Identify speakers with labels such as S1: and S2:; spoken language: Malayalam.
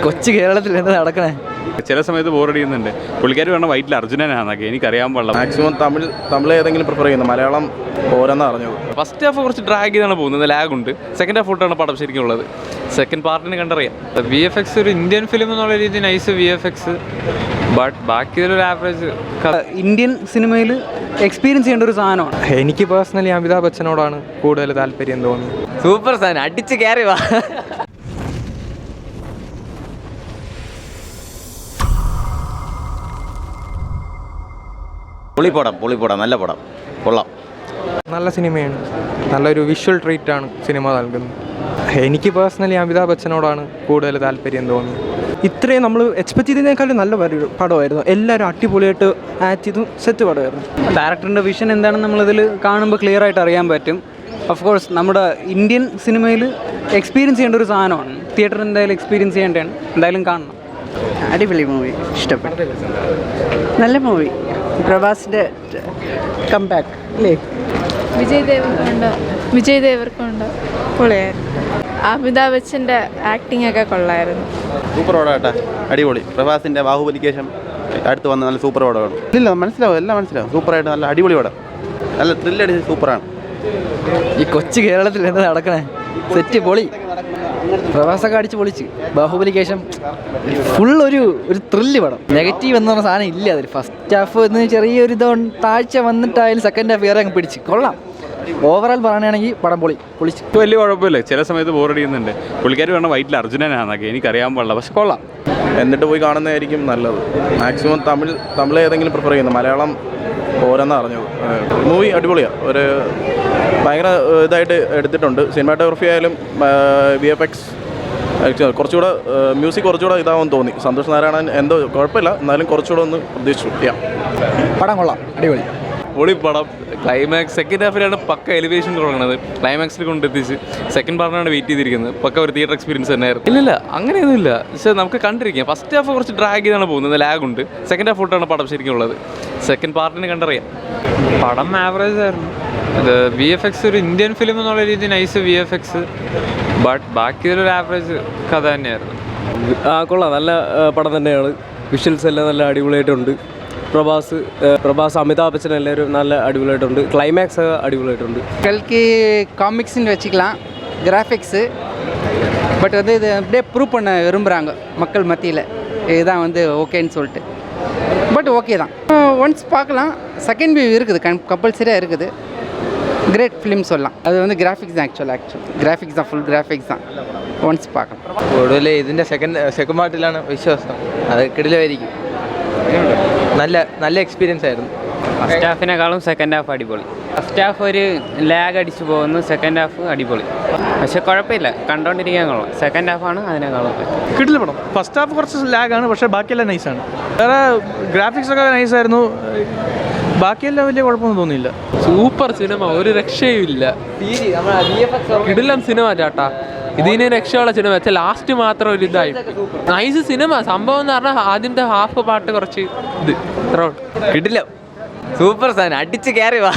S1: കൊച്ചു കേരളത്തിൽ എന്താ നടക്കണേ?
S2: ചില സമയത്ത് ബോറടിക്കുന്നുണ്ട്. പുള്ളിക്കാർ പറഞ്ഞ വൈറ്റിൽ അർജുനനാന്നൊക്കെ എനിക്കറിയാൻ പാടില്ല.
S3: മാക്സിമം തമിഴ് ഏതെങ്കിലും പ്രിഫർ ചെയ്യുന്നത്, മലയാളം പോരെന്ന് അറിഞ്ഞത്.
S2: ഫസ്റ്റ് ഹാഫ് കുറച്ച് ഡ്രാഗ് ചെയ്താണ് പോകുന്നത്, ലാഗുണ്ട്. സെക്കൻഡ് ഹാഫ് തൊട്ടാണ് പടം ശരിക്കും ഉള്ളത്. സെക്കൻഡ് പാർട്ടിന് കണ്ടറിയാം.
S4: VFX ഒരു ഇന്ത്യൻ ഫിലിം എന്നുള്ള രീതി നൈസ് VFX, ബട്ട് ബാക്കിയൊരു ആവറേജ്.
S1: ഇന്ത്യൻ സിനിമയിൽ എക്സ്പീരിയൻസ് ചെയ്യേണ്ട ഒരു സാധനമാണ്.
S4: എനിക്ക് പേഴ്സണലി അമിതാഭ് ബച്ചനോടാണ് കൂടുതൽ താല്പര്യം തോന്നുന്നത്.
S1: സൂപ്പർ സാധനം, അടിച്ച് കയറി വാ.
S3: പൊളിപ്പടം നല്ല പടം, കൊള്ളാം.
S4: നല്ല സിനിമയാണ്, നല്ലൊരു വിഷ്വൽ ട്രീറ്റ് ആണ് സിനിമ നൽകുന്നത്. എനിക്ക് പേഴ്സണലി അമിതാഭ് ബച്ചനോടാണ് കൂടുതൽ താല്പര്യം തോന്നുന്നത്.
S5: ഇത്രയും നമ്മൾ എക്സ്പെക്ട് ചെയ്തതിനേക്കാളും നല്ല പടമായിരുന്നു. എല്ലാവരും അടിപൊളിയായിട്ട് ആക്ട് ചെയ്തു, സെറ്റ് പടമായിരുന്നു.
S1: ഡയറക്ടറിൻ്റെ വിഷൻ എന്താണെന്ന് നമ്മളിതിൽ കാണുമ്പോൾ ക്ലിയർ ആയിട്ട് അറിയാൻ പറ്റും. ഓഫ് കോഴ്സ് നമ്മുടെ ഇന്ത്യൻ സിനിമയിൽ എക്സ്പീരിയൻസ് ചെയ്യേണ്ട ഒരു സാധനമാണ്. തിയേറ്ററിൽ എന്തായാലും എക്സ്പീരിയൻസ് ചെയ്യേണ്ടതാണ്, എന്തായാലും കാണണം.
S6: അടിപൊളി മൂവി, ഇഷ്ടപ്പെട്ടു. നല്ല മൂവി, പ്രഭാസിൻ്റെ കംബാക്ക് അല്ലേ?
S7: വിജയ് ദേവർക്കുണ്ട് പൊളിയായിരുന്നു. അമിതാഭ് ബച്ചൻ്റെ ആക്ടിങ് ഒക്കെ കൊള്ളായിരുന്നു.
S3: സൂപ്പർ പടമാട്ടാ, അടിപൊളി. പ്രഭാസിൻ്റെ ബാഹുബലിക്ക് ശേഷം അടുത്ത് വന്ന നല്ല സൂപ്പർ പടമാണ്. ഇല്ല മനസ്സിലാവും, എല്ലാം മനസ്സിലാവും. സൂപ്പറായിട്ട് നല്ല അടിപൊളി പടം, നല്ല ത്രില്ലടിച്ച് സൂപ്പറാണ്.
S1: ഈ കൊച്ചു കേരളത്തിൽ എന്താ നടക്കണേ? സെറ്റ് പൊളി, പ്രവാസമൊക്കെ അടിച്ച് പൊളിച്ച്. ബാഹുബലിക്ക് ശേഷം ഫുൾ ഒരു ത്രില്ല് പടം. നെഗറ്റീവ് എന്ന് പറഞ്ഞ സാധനം ഇല്ല അതിൽ. ഫസ്റ്റ് ഹാഫ് എന്ന് ചെറിയൊരു താഴ്ച വന്നിട്ടായാലും സെക്കൻഡ് ഹാഫ് വേറെ അങ്ങ് പിടിച്ച് കൊള്ളാം. ഓവറോൾ പറയുകയാണെങ്കിൽ പടം പൊളിച്ച്.
S2: വലിയ കുഴപ്പമില്ല. ചില സമയത്ത് ബോറടിക്കുന്നുണ്ട്. പുള്ളിക്കാർ പറഞ്ഞ വൈറ്റിൽ അർജുനനാന്നൊക്കെ എനിക്കറിയാൻ പാടില്ല, പക്ഷെ കൊള്ളാം.
S3: എന്നിട്ട് പോയി കാണുന്നതായിരിക്കും നല്ലത്. മാക്സിമം തമിഴ് ഏതെങ്കിലും പ്രിഫർ ചെയ്യുന്നത്, മലയാളം പോരെന്ന് അറിഞ്ഞത്. മൂവി അടിപൊളിയാണ്, ഒരു ഭയങ്കര ഇതായിട്ട് എടുത്തിട്ടുണ്ട്. സിനിമാറ്റോഗ്രഫി ആയാലും VFX കുറച്ചുകൂടെ, മ്യൂസിക് കുറച്ചുകൂടെ ഇതാവുമെന്ന് തോന്നി. സന്തോഷ് നാരായണൻ എന്തോ കുഴപ്പമില്ല, എന്നാലും കുറച്ചുകൂടെ ഒന്ന് പ്രതീക്ഷിച്ചു.
S1: പടം കൊള്ളാം, അടിപൊളി
S2: പൊളി പടം. ക്ലൈമാക്സ് സെക്കൻഡ് ഹാഫിലാണ് പക്ക എലിവേഷൻ തുടങ്ങുന്നത്. ക്ലൈമാക്സിൽ കൊണ്ടെത്തിച്ച് സെക്കൻഡ് പാർട്ടിനാണ് വെയിറ്റ് ചെയ്തിരിക്കുന്നത്. പക്ക ഒരു തിയേറ്റർ എക്സ്പീരിയൻസ് തന്നെയായിരുന്നു. ഇല്ല അങ്ങനെയൊന്നുമില്ല, പക്ഷേ നമുക്ക് കണ്ടിരിക്കാം. ഫസ്റ്റ് ഹാഫ് കുറച്ച് ഡ്രാഗ് ചെയ്താണ് പോകുന്നത്, ലാഗുണ്ട്. സെക്കൻഡ് ഹാഫ് തൊട്ടാണ് പടം ശരിക്കും ഉള്ളത്. സെക്കൻഡ് പാർട്ടിന് കണ്ടറിയാം.
S4: പടം ആവറേജ് ആയിരുന്നു. ഇത് VFX ഒരു ഇന്ത്യൻ ഫിലിം എന്നുള്ള രീതി നൈസ് VFX, ബട്ട് ബാക്കിയൊരു ആവറേജ് കഥ തന്നെയായിരുന്നു.
S5: കൊള്ളാം, നല്ല പടം തന്നെയാണ്. വിഷ്വൽസ് എല്ലാം നല്ല അടിപൊളിയായിട്ടുണ്ട്. പ്രഭാസ് அமிதாப் பச்சன் எல்லாரும் நல்ல அடிபொலியாயிട്ടുണ്ട്. கிளைமேக்ஸ் அடிபொலியாயிട്ടുണ്ട്.
S6: மக்களுக்கு காமிக்ஸ்ன்னு வச்சுக்கலாம், கிராஃபிக்ஸு. பட் வந்து இது அப்படியே ப்ரூவ் பண்ண விரும்புகிறாங்க மக்கள் மத்தியில், இதுதான் வந்து ஓகேன்னு சொல்லிட்டு. பட் ஓகே தான், ஒன்ஸ் பார்க்கலாம். செகண்ட் வியூ இருக்குது, கம்பல்சரியாக இருக்குது. கிரேட் ஃபிலிம் சொல்லலாம். அது வந்து கிராஃபிக்ஸ் தான், ஆக்சுவல் கிராஃபிக்ஸ் தான், ஃபுல் கிராஃபிக்ஸ் தான். ஒன்ஸ் பார்க்கலாம்.
S8: കൂടുതൽ ഇതിൻ്റെ സെക്കൻഡ് പാർട്ടിലാണ് വിശ്വാസം. അത് കിടിലമായിരിക്കും. നല്ല എക്സ്പീരിയൻസ് ആയിരുന്നു.
S4: ഫസ്റ്റ് ഹാഫിനേക്കാളും സെക്കൻഡ് ഹാഫ് അടിപൊളി.
S1: ഫസ്റ്റ് ഹാഫ് ഒരു ലാഗ് അടിച്ചു പോകുന്നു, സെക്കൻഡ് ഹാഫ് അടിപൊളി. പക്ഷെ കുഴപ്പമില്ല, കണ്ടോണ്ടിരിക്കാൻ കൊള്ളാം. സെക്കൻഡ് ഹാഫാണ് അതിനേക്കാളും
S5: കിട്ടില്ല പടം. ഫസ്റ്റ് ഹാഫ് കുറച്ച് ലാഗാണ്, പക്ഷേ ബാക്കിയെല്ലാം നൈസാണ്. വേറെ ഗ്രാഫിക്സ് ഒക്കെ നൈസായിരുന്നു. ബാക്കിയെല്ലാം വലിയ കുഴപ്പമൊന്നും തോന്നിയില്ല.
S4: സൂപ്പർ സിനിമ, ഒരു രക്ഷയും ഇല്ല. കിടിലം സിനിമ ചേട്ടാ. ഇതിന് രക്ഷയുള്ള സിനിമ വെച്ചാൽ ലാസ്റ്റ് മാത്രം ഒരു ഇതായി. Nice cinema. സംഭവം എന്ന് പറഞ്ഞാൽ ആദ്യത്തെ ഹാഫ് പാട്ട് കുറച്ച് ഇത് ഇത്ര
S1: കിടിലം, സൂപ്പർ സാധനം, അടിച്ച് കയറി വാ.